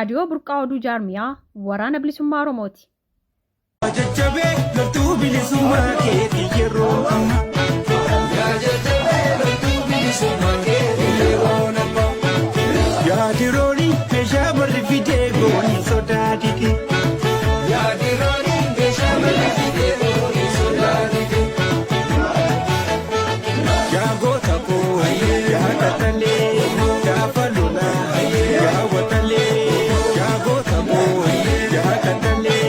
raadiyoo burqaa oduu jaarmiyaa waraana bilisummaa Oromooti. Jajjabee loltuu bilisummaa keetii yeroo amma. Jajjabee loltuu bilisummaa keetii yeroo amma. Yaadirooni meeshaa barri fidee gooni sodaatiti. Yaadirooni meeshaa barri fidee gooni sodaatiti. Yaagota koo yaadatalee gaafa lolaa yaawwatalee yaagota koo yaadatalee.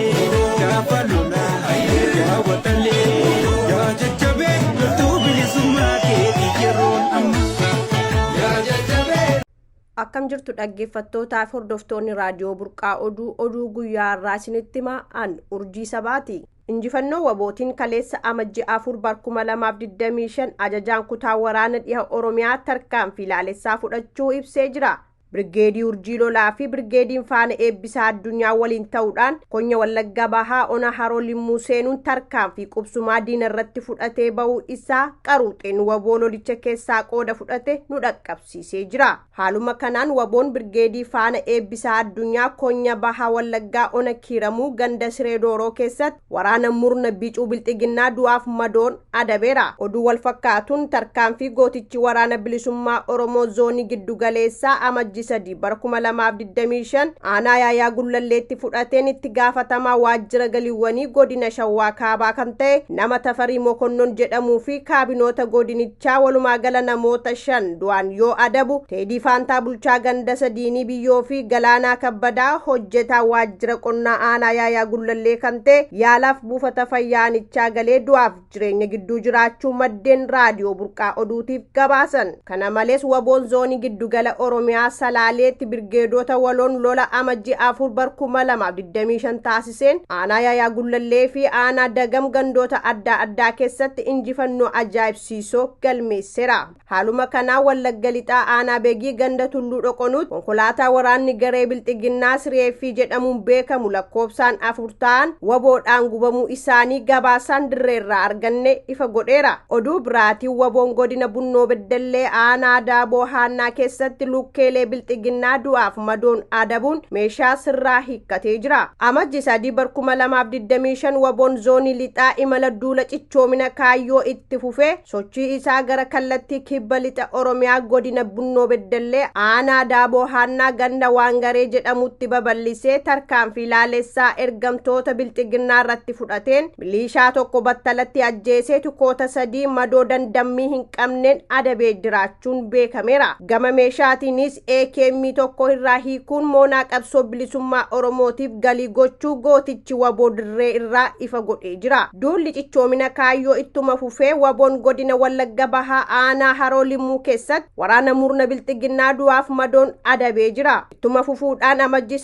Akkam jirtu dhaggeeffattootaaf hordoftoonni raadiyoo burqaa oduu guyyaa irraa isinitti himaan urjii sabaati. Injifannoo wabootiin kaleessa amajjii 4/2025 ajajaan kutaa waraana dhiha Oromiyaa tarkaanfii ilaalessaa fudhachuu ibsee jira. Birgeedii Urjii Lolaa fi Birgeediin Faana Eebbisaa Addunyaa waliin ta'uudhaan Konya Wallagga Bahaa Ona Haroo Limmuu seenuun tarkaanfii qubsumaa diina irratti fudhatee ba'uu isaa qaruuxeen waboo lolicha keessaa qooda fudhate nu dhaqqabsiisee jira. Haaluma kanaan waboon Birgeedii Faana Eebbisaa Addunyaa Konya Bahaa Wallaggaa Ona Kiiramuu ganda Siree Dooroo keessatti waraana murna bicuu bilxiginnaa du'aaf madoon adabeera. Oduu wal fakkaatuun tarkaanfii gootichi waraana bilisummaa Oromoo zoonii giddugaleessaa amajjii 3/2025 aanaa yaayaa gullalleetti fudhateen itti gaafatamaa waajjira galiiwwanii godina Shawaa Kaabaa kan ta'e nama Tafarii Mokonnon jedhamuu fi kaabinoota godinichaa walumaa gala namoota 5 du'aan yoo adabu Teedii Faantaa Bulchaa ganda Sadiinii Biyyoo fi Galaanaa Kabbadaa hojjetaa waajjira qonnaa aanaa yaayaa gullallee kan ta'e yaalaaf buufata fayyaanichaa galee du'aaf jireenya gidduu jiraachuu maddeen raadiyoo burqaa oduutiif gabaasan. Kana malees waboon zoonii giddugala Oromiyaa Salaaleetti birgeedota waloon lola amajjii 4/2025 taasiseen aanaa yaayaa gullallee fi aanaa dagam gandoota adda addaa keessatti injifannoo ajaa'ibsiisoo galmeesseera. Haaluma kanaa Wallagga Lixaa aanaa Beegii ganda Tulluu Dhoqonuutti konkolaataa waraanni garee bilxiginnaa Sireeffii jedhamuun beekamu lakkoofsaan 4 ta'an waboodhaan gubamuu isaanii gabaasaan dirreerraa arganne ifa godheera. Oduu biraatiin waboon godina Bunnoo Beddellee aanaa Daaboo Haannaa keessatti lukkeelee bilxiginnaa du'aaf madoon adabuun meeshaa sirraa hiikkatee jira. Amajjii 3/2025 waboon zoonii lixaa imala duula cichoomina kaayyoo itti fufee sochii isaa gara kallattii kibba lixa Oromiyaa godina Bunnoo Beddellee aanaa Daaboo Haannaa ganda Waangaree jedhamutti babal'isee tarkaanfii ilaalessaa ergamtoota bilxiginnaa irratti fudhateen milishaa tokko battalatti ajjeesee tukoota 3 madoo dandammii hin qabneen adabee jiraachuun beekameera. Gama meeshaatiinis AKM tokko irraa hiikuun moonaa qabsoo bilisummaa Oromootiif galii gochuu gootichi waboo dirree irraa ifa godhee jira. Duulli cichoomina kaayyoo ittuma fufee waboon godina Wallagga Bahaa aanaa Haroo Limmuu keessatti waraana murna bilxiginnaa du'aaf madoon adabee jira. Ittuma fufuudhaan amajjii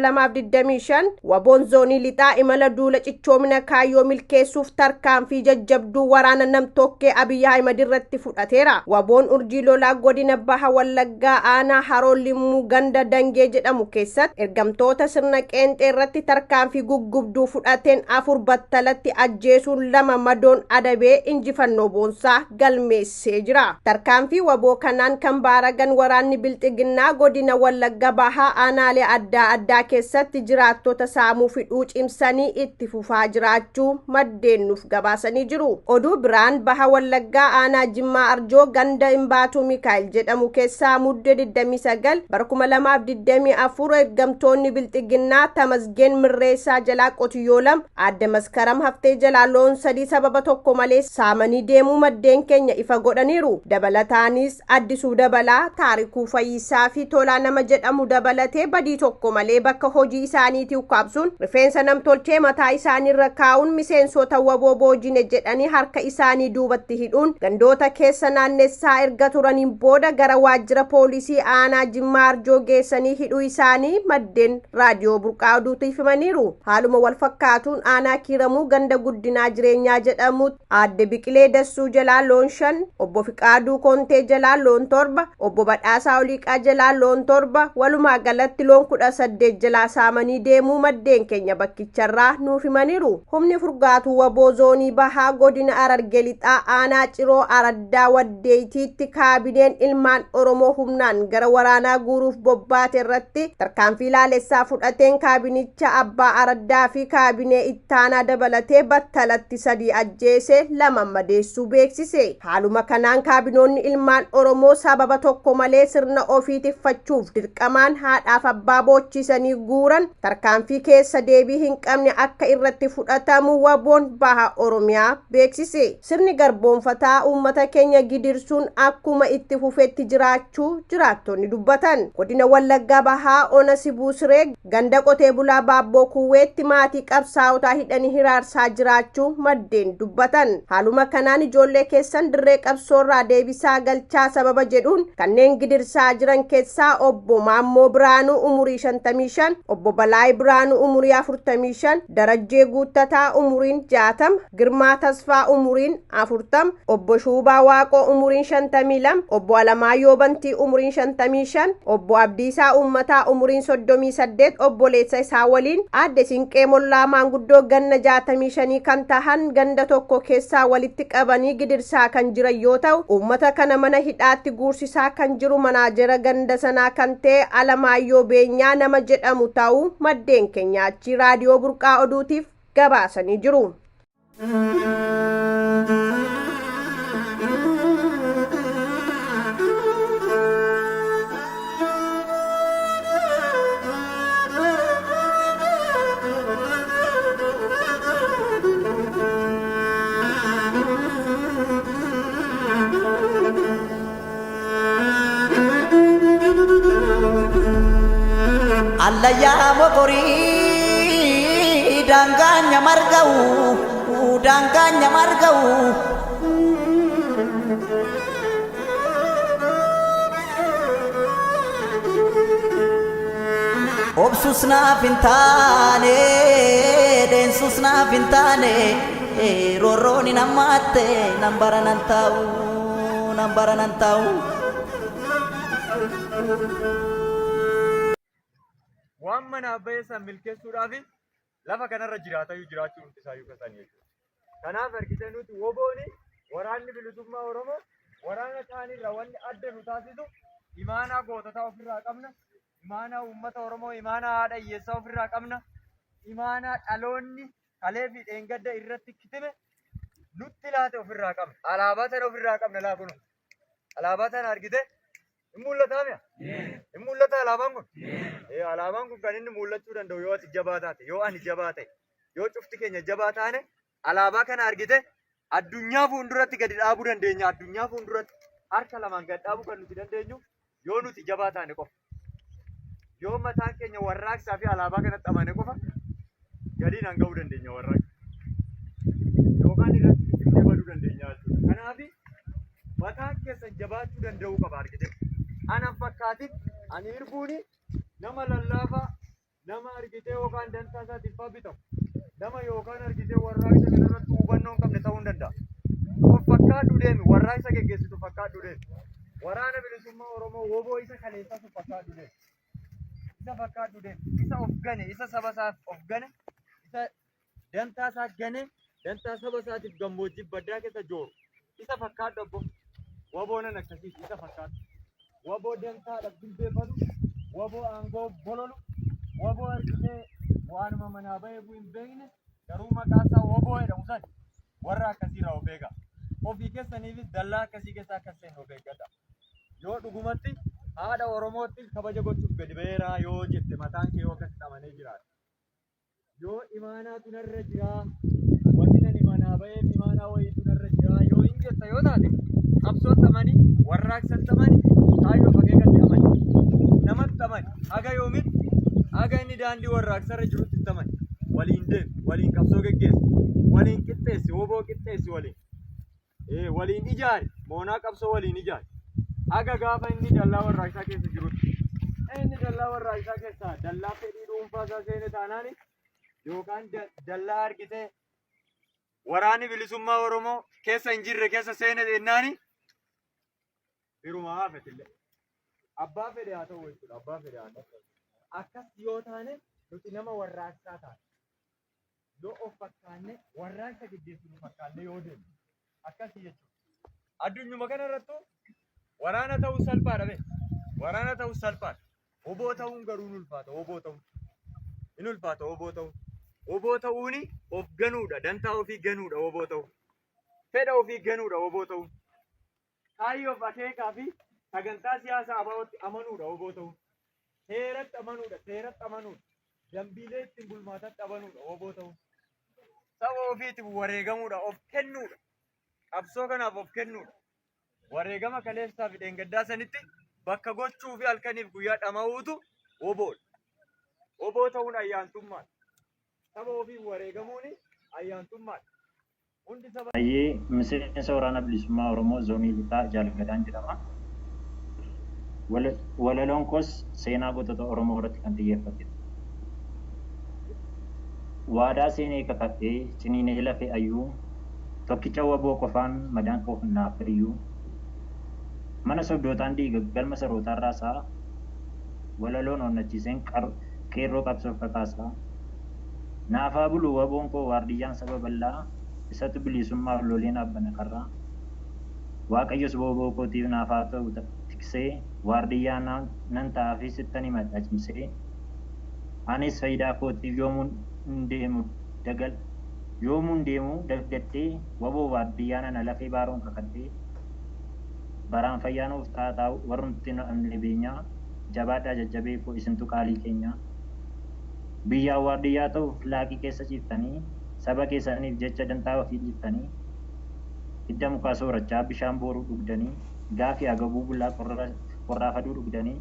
3/2025 waboon zoonii lixaa imala duula cichoomina kaayyoo milkeessuuf tarkaanfii jajjabduu waraana namtokkee Abiyyi Ahimad irratti fudhateera. Waboon Urjii Lolaa godina Baha Wallaggaa aanaa Haroo Limmuu ganda Dangee jedhamu keessatti ergamtoota sirna qeenxee irratti tarkaanfii guggubduu fudhateen 4 battalatti ajjeesuun 2 madoon adabee injifannoo boonsaa galmeessee jira. Tarkaanfii waboo kanaan kan baaragan waraanni bilxiginnaa godina Wallagga Bahaa aanaalee adda addaa keessatti jiraattota saamuu fidhuu cimsanii itti fufaa jiraachuu maddeen nuuf gabaasanii jiru. Oduu biraan Baha Wallaggaa aanaa Jimmaa Arjoo ganda Imbaatuu Mikaa'el jedhamu keessaa muddee 2024 ergamtoonni bilxiginnaa Tamasgeen Mirreessaa jalaa qotiyyoo 2 adda maskaram haftee jalaa loon 3 sababa tokko malee saamanii deemuu maddeen keenya ifa godhaniiru. Dabalataanis Addisuu Dabalaa, Taarikuu Fayyisaa fi Tolaa nama jedhamu dabalatee badii tokko malee bakka hojii isaaniitii ukkaabsuun rifeensa namtolchee mataa isaaniirra kaa'uun miseensota waboo boojine jedhanii harka isaanii duubatti hidhuun gandoota keessa naannessaa erga turaniin booda gara waajjira poolisii aanaa Jimmaa Arjoo geessanii hidhuu isaanii maddeen raadiyoo burqaa oduutiif himaniiru. Haaluma wal fakkaatuun aanaa Kiiramuu ganda guddinaa jireenyaa jedhamu aadde Biqilee Dassuu jalaa loon 5, obbo Fiqaaduu Kontee jalaa loon 7, obbo Badhaasaa Oliiqaa jalaa loon 7 walumaa galatti loon 18 jalaa saamanii deemuu maddeen keenya bakkicharraa nuuf himaniiru. Humni furgaatu waboo zoonii Bahaa godina Harargee Lixaa aanaa Ciroo Araddaa Waddeeytiitti kaabineen ilmaan Oromoo humnaan gara waraanaa guuruuf bobbaate irratti tarkaanfii laalessaa fudhateen kaabinicha Abbaa Araddaa fi kaabinee ittaanaa dabalatee battalatti 3 ajjeese 2 madeessuu beeksise. Haaluma kanaan kaabinoonni ilmaan Oromoo sababa tokko malee sirna ofii tiffachuuf dirqamaan haadhaaf abbaa boochisiisanii guuran tarkaanfii keessa deebii hin qabne akka irratti fudhatamu waboon baha Oromiyaa beeksise. Sirni garboonfataa uummata keenya gidirsuun akkuma itti fufetti jiraachuu jiraattonni dubbatan. Godina Wallaggaa Bahaa Ona Sibusree ganda qotee bulaa Baabboo Kuweetti maatii qabsaa'otaa hidhanii hiraarsaa jiraachuu maddeen dubbatan. Haaluma kanaan ijoollee keessan dirree qabsoorraa deebisaa galchaa sababa jedhuun kanneen gidirsaa jiran keessaa obbo Maammoo Biraanuu umurii 55, obbo Balaay Biraanuu umurii 45, Darajjee Guuttataa umuriin 60, Girmaa Tasfaa umuriin 40, obbo Shuubaa Waaqoo umuriin 52, obbo Alamaayyoo Bantii umuriin 55, obbo Abdiisaa Uummataa umuriin 38, obboleessa isaa waliin aadde Sinqee Mollaa maanguddoo ganna 65 kan tahan ganda tokko keessaa walitti qabanii gidirsaa kan jiran yoo ta'u, uummata kana mana hidhaatti guursisaa kan jiru manaajera ganda sanaa kan ta'e Alamaayyoo Beenyaa nama jedhamu ta'uu maddeen keenya achi raadiyoo Burqaa Oduutiif gabaasanii jiru. Allaya mokori danganya margau obsusna pintane densusna pintane roroni namate nambaran tau waan mana beesan milkeessuudhaaf lafa kanarra jiraatayu jiraachuu hundi isaayyuu kasanii jechuudha. Kanaaf argitee nuti wobooni waraanni bilisummaa Oromoo waraana kaanirra wanni adda nu taasisu imaanaa goototaa ofirraa qabna, imaanaa uummata Oromoo, imaanaa haadha hiyyeessaa ofirraa qabna, imaanaa dhaloonni kalee fi dheengadda irratti kitime nutti laate ofirraa qabna. Alaabaa tana ofirraa qabna laa kunu. Alaabaa tana argitee hin mul'ataa mi'a? Hin mul'ata alaabaan kun? Alaabaan kun kan inni mul'achuu danda'u yoo ati jabaa taate, yoo ani jabaa ta'e, yoo cufti keenya jabaa taane alaabaa kana argite addunyaa fuulduratti gadi dhaabuu dandeenya. Addunyaa fuulduratti harka lamaan gadi dhaabuu kan nuti dandeenyu yoo nuti jabaa taane qofa. Yoo mataan keenya warraaqsaa fi alaabaa kanatti amane qofa gadiin hanga'uu dandeenya warraaqsa. Yookaan irratti dhimma baduu dandeenya jechuudha. Kanaaf mataan keessan jabaachuu danda'uu qaba argite. Anan fakkaatin ani irbuuni nama lallaafaa nama argitee yookaan dantaa isaatiif bitamu nama yookaan argitee warraaqsa kanarratti hubannoo hin qabne ta'uu hin danda'a. Of fakkaadhu deemi warraaqsa geggeessitu fakkaadhu deemi. Waraana bilisummaa Oromoo woboo isa kaleessaas of fakkaadhu deemi. Isa fakkaadhu deemi. Isa of gane, isa saba isaaf of gane, isa dantaa isaa gane, dantaa saba isaatiif gammoojjii baddaa keessa jooru. Isa fakkaadhu obbo. Waboonan akkasiis isa fakkaadhu. Waboo dantaa dhabdulbeeffatu, waboo aangoo bololu, waboo argitee waanuma manaa bahee hin beekne garuu maqaa isaa waboo jedhamu san warra akkasiirraa of eega. Ofii keessaniifis dallaa akkasii keessaa akka seenu of eeggata. Yoo dhugumatti haadha Oromootti kabaja gochuuf gadi ba'eeraa yoo jette mataan kee yoo akkasitti amanee jiraata. Yoo imaanaatu narra jiraa, wanti nan imanaa bahee imaanaa wayiitu narra jiraa yoo hin jetta yoo taate qabsootti amanii, warraaqsatti amanii, kaayyoo fageeggatti amanii, namatti amanii, haga yoomiin haga inni daandii warraaqsarra jirutti itti amanii, waliin deemi, waliin qabsoo geggeessi, waliin qixxeessi, woboo qixxeessi waliin ijaari, moonaa qabsoo waliin ijaari. Haga gaafa inni dallaa warraaqsaa keessa jirutti. Inni dallaa warraaqsaa keessaa dallaa fedhii dhuunfaa isaa seene taanaani yookaan dallaa argitee waraanni bilisummaa Oromoo keessa hin jirre keessa seene jennaani firuma haafetillee. Abbaa fedhe haa ta'u jechuudha. Abbaa fedhe haa ta'u. Akkas yoo taane nuti nama warraaqsaa taane. Yoo of fakkaanne warraaqsa gaggeessinu fakkaanne yoo deemne akkasii jechuudha. Addunyuma kanarrattu waraana ta'uu salphaadha bee. Waraana ta'uu salphaadha. Oboo ta'uun garuu ni ulfaata. Oboo ta'uun ni ulfaata. Oboo ta'uun. Oboo ta'uuni of ganuudha. Dantaa ofii ganuudha. Oboo ta'uun. Fedha ofii ganuudha. Oboo ta'uun. Kaayyoof akeekaa fi sagantaa siyaasaa abaa'ootti amanuudha. Oboo ta'uun. Seeratti amanuudha. Seeratti amanuudha. Dambiilee ittiin bulmaatatti amanuudha. Oboo ta'uun. Saba ofiitiif wareegamuudha. Of kennuudha. Qabsoo kanaaf of kennuudha. Wareegama kaleessaa fi dheengaddaa sanitti bakka gochuu fi halkaniif guyyaa dhama'uutu oboodha. Oboo ta'uun ayyaantummaadha. Saba ofiif wareegamuun ayyaantummaadha. Hundi saba Baay'ee miseensa waraana bilisummaa Oromoo zoonii lixaa Jaalgadaan jedhama. Walaloon koos seenaa gootota Oromoo irratti kan xiyyeeffatedha. Waadaa seenee kakadhee ciniinee lafee ayyuu tokkicha waboo qofaan madaan koof naaf hiriyyuu. Mana sobdootaan diiga galma sarootaa raasaa walaloon onnachiiseen qeerroo qabsoof kakaasaa. Naafaa buluu waboon koo waardiyyaan saba bal'aa isatu bilisummaaf loleen abbana karraa. Waaqayyos booboo kootiif naafaa ta'u tiksee waardiyyaa nan ta'aa fi sittan himadha cimsee. Anis faayidaa kootiif yoomuun deemu daggattee waboo waardiyyaa nana lafee baaroon kakadhee. Baraan fayyaanuuf taataa warrumti namni beenyaa jabaadhaa jajjabee koo isintu qaalii keenya. Biyyaa waardiyyaa ta'uuf laaqii keessa ciiftanii saba keessaniif jecha dantaa ofii dhiiftanii hidda mukaa soorachaa bishaan booruu dhugdanii gaafii agabuu bullaa qorraafaduu dhugdanii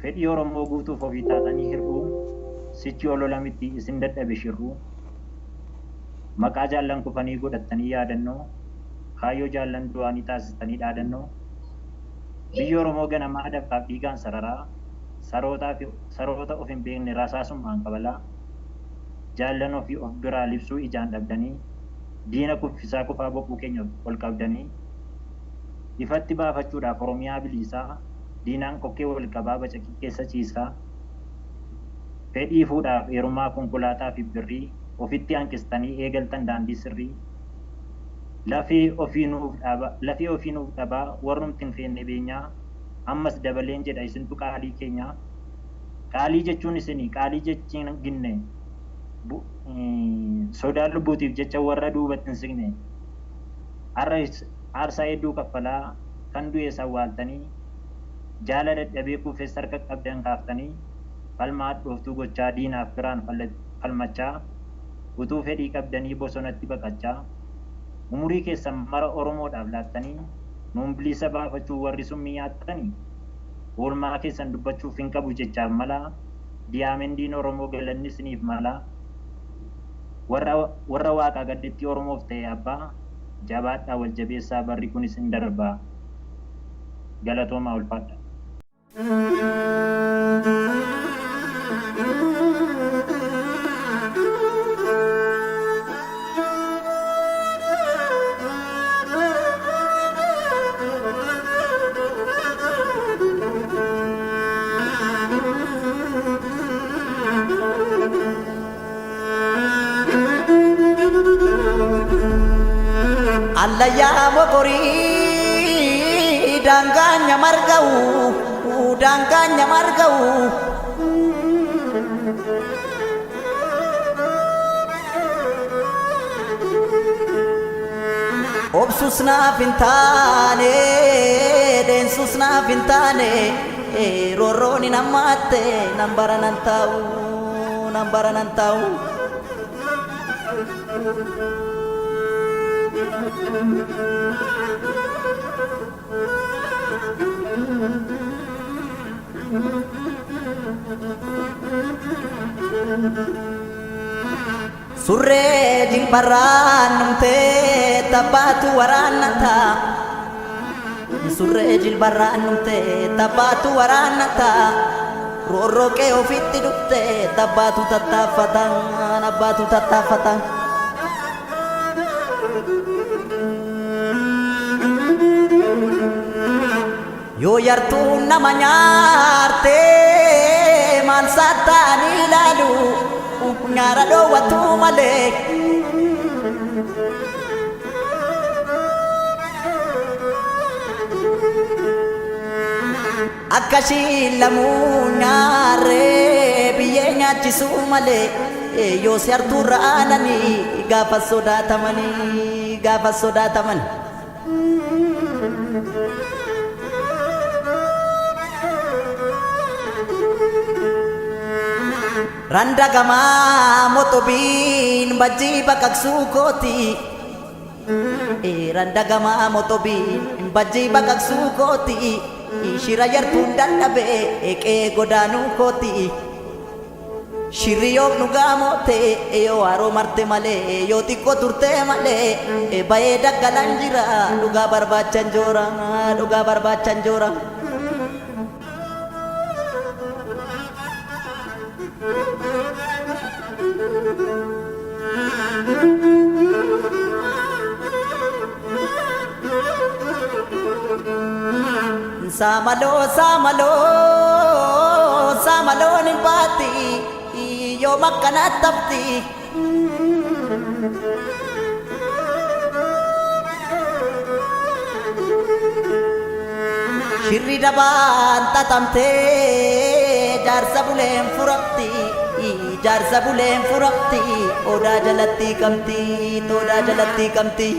fedhii Oromoo guutuuf ofii taatanii hir'uu sichi ololamitti isin dadhabe shirruu maqaa jaallan kufanii godhattanii yaadannoo kaayyoo jaallan du'anii taasistanii dhaadannoo biyyi Oromoo ganamaa dabbaaf dhiigaan sararaa saroota of hin beekne rasaasummaan qabalaa jaallan ofii of biraa libsuu ijaan dhabdanii diina kuffisaa kufaa boquu keenya ol qabdanii ifatti baafachuudhaaf Oromiyaa biliisaa diinaan kokkee wal qabaa bacaqii keessa ciisaa fedhii fuudhaaf heerumaa konkolaataa fi birrii ofitti hanqistanii eegaltan daandii sirrii lafee ofii nuuf dhabaa warrumti hin feenne beenyaa ammas dabaleen jedha isintu qaalii keenyaa. Qaalii jechuun isinii qaalii jechuun ginne sodaan lubbuutiif jecha warra duubatti hin siqne aarsaa hedduu kaffalaa kan du'e sawwaaltanii jaala dadhabee kuufees harka qabdan kaaftanii falmaa dhooftuu gochaa diinaaf biraan falmachaa utuu fedhii qabdanii bosonatti baqachaa umurii keessan mara Oromoodhaaf laattanii nuun bilisa baafachuu warri summii nyaattanii oolmaa keessan dubbachuuf hin qabu jechaaf malaa diyaamendiin Oromoo galanni isiniif malaa warra waaqaa gaddeetti Oromoof ta'e abbaa jabaadhaa wal jabeessaa barri kun isin darbaa galatoomaa ulfaadha. Allayyaa mokorii daangaanya marga'u obsus naaf hin taane deensus naaf hin taane roorroon hin hammaatte nan baranan taa'u. Surree jilbarraan numtee tabbaatu waraannata. Surree jilbarraan numtee tabbaatu waraannata. Roorroqee ofitti dhuftee tabbaatu tattaaffatan. Yoo yartuun nama nyaartee maal saattaan ilaalu nyaara dhoowwatu malee. akkashiin lamuu nyaarree biyyee nyaachisuu malee yoo si hartuurra aananii gaafa sodaataman. Randagamaa motobiin bajjii baqaqsuu kooti. Randagamaa motobiin bajjii baqaqsuu kooti. Shira yartuun dadhabe eqee godaanuu kooti. Shirri yoo dhugaa moote yoo haroo marte malee yoo xiqqoo turte malee bahee daggalan jira dhugaa barbaachan joora. Samaloon hin baatti yoo makkanaa tafti. Shirri dabaan xaxamtee jaarsa buleen furamti odaa jalatti qabdi.